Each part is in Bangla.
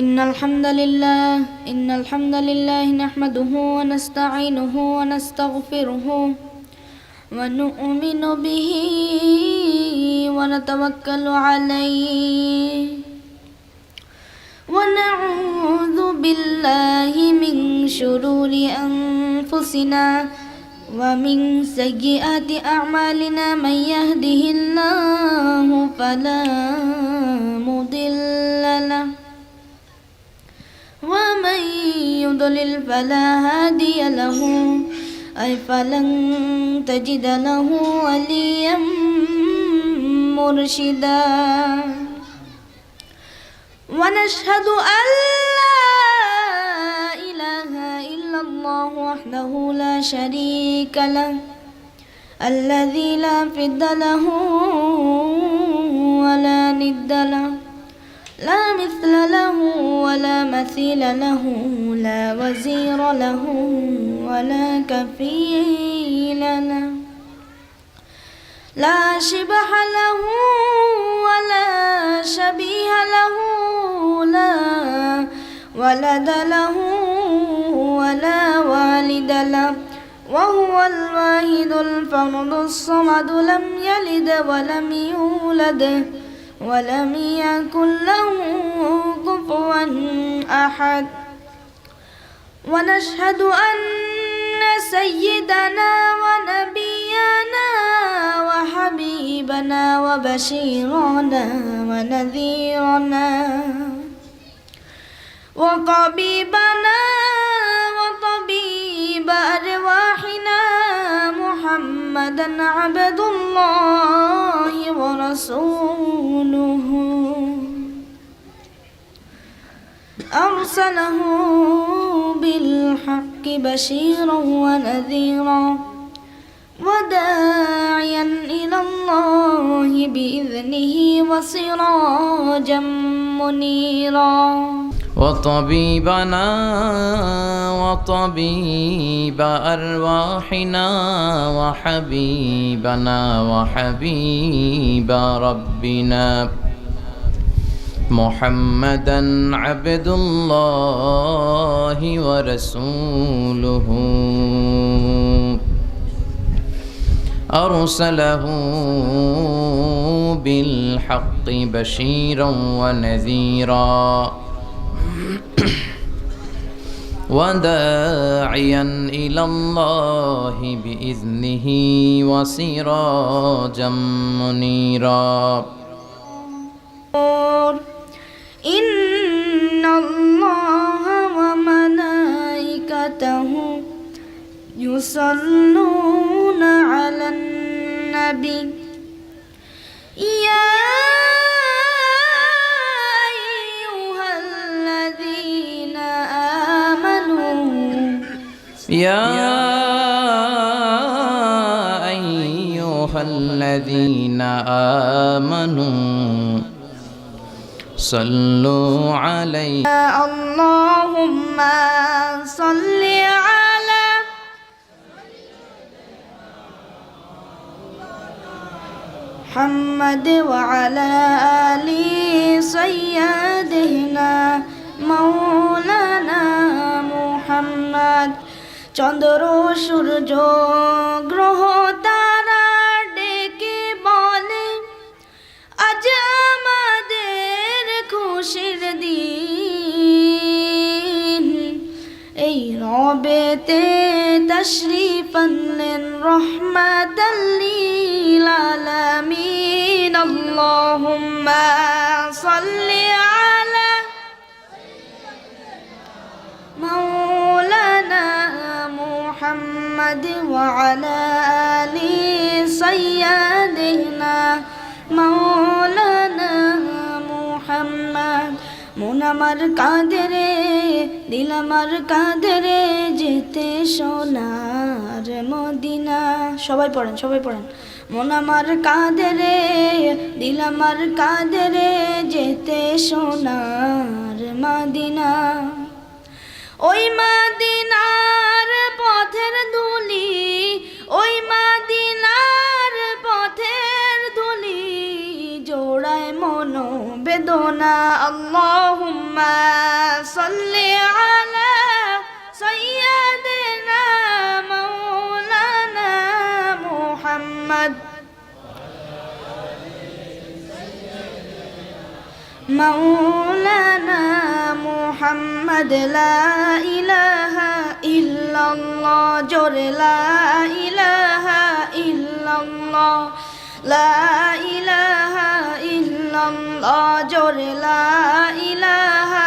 إن الحمد لله نحمده ونستعينه ونستغفره ونؤمن به ونتوكل عليه ونعوذ بالله من شرور أنفسنا ومن سيئات أعمالنا من يهده الله فلا مضل له ومن يضلل فلا هادي له أي فلن تجد له وليا مرشدا ونشهد أن لا إله إلا الله وحده لا شريك له الذي لا فد له ولا ند له لا مثل له ولا مثيل له لا وزير له ولا كفيل له لا شبه له ولا شبيه له لا ولد له ولا والد له وهو الواحد الفرد الصمد لم يلد ولم يولد ولم يكن له كفوا أحد ونشهد أن سيدنا ونبينا وحبيبنا وبشيرنا ونذيرنا وطبيبنا وطبيب أرواحنا محمدا عبد الله ورسوله أرسله بالحق بشيرا ونذيرا وداعيا إلى الله بإذنه وسراجا منيرا وطبيبنا وطبيب أرواحنا وحبيبنا وحبيب ربنا محمدا عبد الله ورسوله أرسله بالحق بشيرا ونذيرا وداعيا إلى الله بإذنه وسراجا منيرا إن الله وملائكته يصلون على النبي يا أيها الذين آمنوا صلوا عليه اللهم صل على محمد وعلى آل سيدنا مولانا محمد চন্দ্র সূর্য গ্রহ তারা ডেকে বলে আজ আমাদের খুশির দিন এই রবেতে তশরিফ আনলেন রহমাতাল লিল আলামিন আল্লাহুম্মা সাল্লি আলা মাওলানা محمد وعلى آل سيدنا مولانا محمد মন আমার কাঁদে রে দিল আমার কাঁদে রে যেতে সোনার মদিনা সবাই পড়েন মন আমার কাঁদে রে দিল আমার কাঁদে রে যেতে সোনার মদিনা ওই মদিনার পথের ধুলি ওই মদিনার পথের ধুলি জোড়ায় মন বেদ বেদনা আল্লাহুম্মা সাল্লি আলা সাইয়্যিদিনা মাওলানা মুহাম্মদ মাওলানা মুহাম্মদ লা ইলাহা ইল্লাল্লাহ জোরে লা ইলাহা ইল্লাল্লাহ লা ইলাহা ইল্লাল্লাহ জোরে লা ইলাহা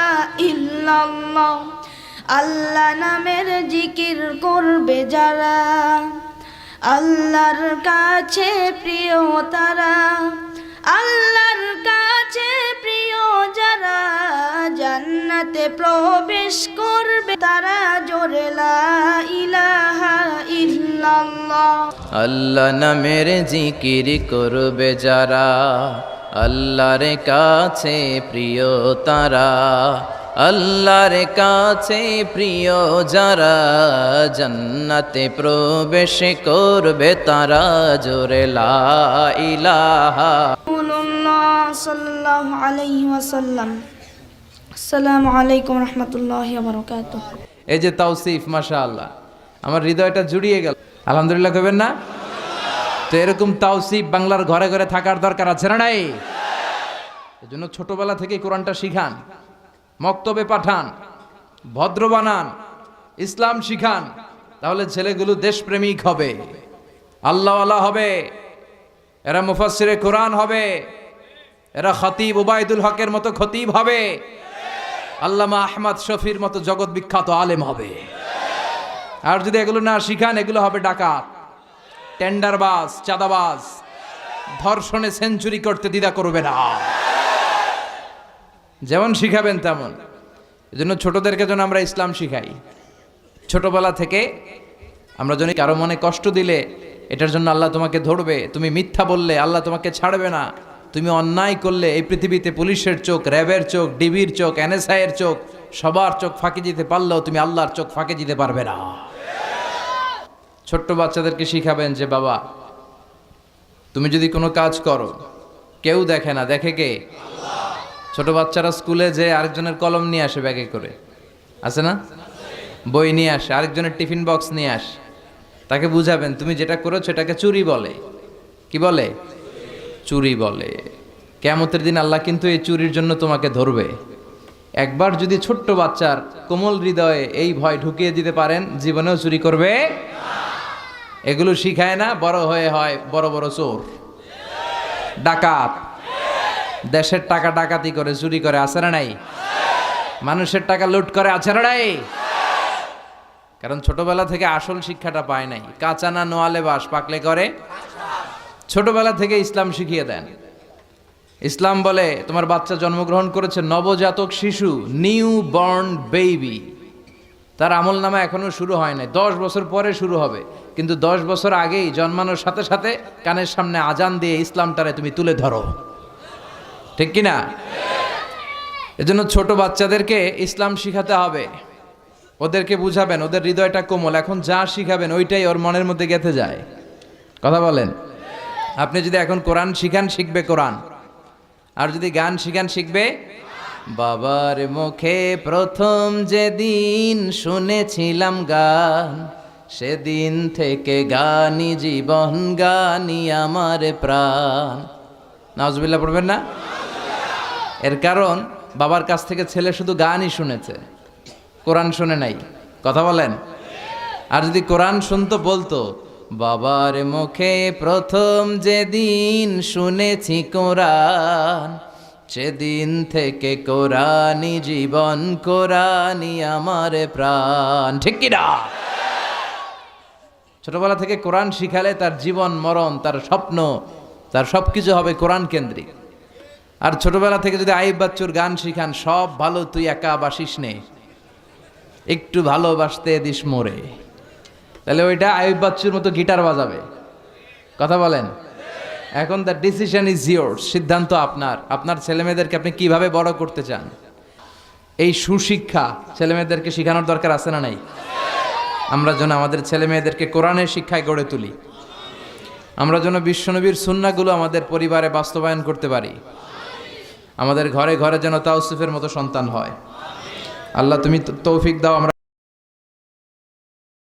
ইল্লাল্লাহ আল্লাহ নামের জিকির করবে যারা আল্লাহর কাছে প্রিয় তারা আল্লাহর কাছে প্রিয় যারা জান্নাতে প্রবেশ করবে তারা জোরে লা ইলাহা ইল্লাল্লাহ আল্লাহ নামের জিকির করবে যারা আল্লাহর কাছে প্রিয় তারা আল্লাহর কাছে প্রিয় যারা জান্নাতে প্রবেশ করবে তারা জোরে লা ইলাহা রাসূলুল্লাহ সাল্লাল্লাহু আলাইহি ওয়াসাল্লাম আসসালামু আলাইকুম রাহমাতুল্লাহি ওয়া বারাকাতুহু এই যে তাওসিফ মাশাআল্লাহ আমার হৃদয়টা জুড়িয়ে গেল আলহামদুলিল্লাহ কইবেন না তো এরকম তাওসিফ বাংলার ঘরে ঘরে থাকার দরকার আছে না নাই এজন্য ছোটবেলা থেকে কোরআনটা শিখান মক্তবে পাঠান ভদ্র বানান ইসলাম শিখান তাহলে ছেলেগুলো দেশপ্রেমিক হবে আল্লাহওয়ালা হবে এরা মুফাসসিরে কোরআন হবে এরা খতিব উবাইদুল হকের মতো খতিব হবে আল্লামা আহমদ শফির মতো জগৎ বিখ্যাত আলেম হবে আর যদি এগুলো না শিখান এগুলো হবে ডাকাত টেন্ডারবাজ চাঁদাবাজ ধর্ষণে সেঞ্চুরি করতে দ্বিধা করবে না যেমন শিখাবেন তেমন এজন্য ছোটদেরকে যেন আমরা ইসলাম শিখাই ছোটবেলা থেকে আমরা যদি কারো মনে কষ্ট দিলে এটার জন্য আল্লাহ তোমাকে ধরবে তুমি মিথ্যা বললে আল্লাহ তোমাকে ছাড়বে না তুমি অন্যায় করলে এই পৃথিবীতে পুলিশের চোখ র্যাবের চোখ ডিবির চোখ এনএসআই এর চোখ সবার চোখ ফাঁকি দিতে পারলেও তুমি আল্লাহর চোখ ফাঁকি দিতে পারবে না ছোট্ট বাচ্চাদেরকে শিখাবেন যে বাবা তুমি যদি কোনো কাজ করো কেউ দেখে না দেখে কে ছোট বাচ্চারা স্কুলে যে আরেকজনের কলম নিয়ে আসে ব্যাগে করে আছে না বই নিয়ে আসে আরেকজনের টিফিন বক্স নিয়ে আসে তাকে বুঝাবেন তুমি যেটা করেছো এটাকে চুরি বলে কি বলে চুরি বলে কিয়ামতের দিন আল্লাহ কিন্তু এই চুরির জন্য তোমাকে ধরবে একবার যদি ছোট্ট বাচ্চার কোমল হৃদয়ে এই ভয় ঢুকিয়ে দিতে পারেন জীবনেও চুরি করবে এগুলো শিখায় না বড় হয়ে হয় বড় বড় চোর ডাকাত দেশের টাকা ডাকাতি করে চুরি করে আছে না নাই মানুষের টাকা লুট করে আছে না নাই কারণ ছোটবেলা থেকে আসল শিক্ষাটা পায় নাই কাঁচা না নোয়ালে বাস পাকলে করে ছোটবেলা থেকে ইসলাম শিখিয়ে দেন ইসলাম বলে তোমার বাচ্চা জন্মগ্রহণ করেছে নবজাতক শিশু নিউ বর্ন বেবি তার আমল নামা এখনো শুরু হয় নাই 10 বছর পরে শুরু হবে কিন্তু 10 বছর আগেই জন্মানোর সাথে সাথে কানের সামনে আজান দিয়ে ইসলামটারে তুমি তুলে ধরো ঠিক কিনা এজন্য ছোট বাচ্চাদেরকে ইসলাম শিখাতে হবে ওদেরকে বুঝাবেন ওদের হৃদয়টা কোমল এখন যা শিখাবেন ওইটাই ওর মনের মধ্যে গেঁথে যায় কথা বলেন আপনি যদি এখন কোরআন শিখান শিখবে কোরআন আর যদি গান শিখান শিখবে বাবার মুখে প্রথম যেদিন শুনেছিলাম গান সেদিন থেকে গানি জীবন গানি আমার প্রাণ নাউজুবিল্লাহ পড়বেন না এর কারণ বাবার কাছ থেকে ছেলে শুধু গানই শুনেছে কোরআন শুনে নাই কথা বলেন আর যদি কোরআন শুনতো বলতো বাবার মুখে প্রথম যেদিন শুনেছি কোরআন সেদিন থেকে কোরআনি জীবন কোরআনি আমার প্রাণ ঠিক কি না ছোটবেলা থেকে কোরআন শিখালে তার জীবন মরণ তার স্বপ্ন তার সবকিছু হবে কোরআন কেন্দ্রিক আর ছোটবেলা থেকে যদি আইয়ুব বাচ্চুর গান শিখান সব ভালো তুই একা বাসিস নে একটু ভালোবাসতে দিস মোরে তাহলে ওইটা আইয়ুব বাচ্চুর মতো গিটার বাজাবে কথা বলেন এখন দ্য ডিসিশন ইজ ইয়োর্স সিদ্ধান্ত আপনার আপনার ছেলেমেয়েদেরকে আপনি কিভাবে বড় করতে চান এই সুশিক্ষা ছেলেমেয়েদেরকে শেখানোর দরকার আছে না নাই আমরা যেন আমাদের ছেলেমেয়েদেরকে কোরআনের শিক্ষায় গড়ে তুলি আমরা যেন বিশ্বনবীর সুন্নাহগুলো আমাদের পরিবারে বাস্তবায়ন করতে পারি আমাদের ঘরে ঘরে যেন তাওসিফের মতো সন্তান হয়। আল্লাহ তুমি তৌফিক দাও আমরা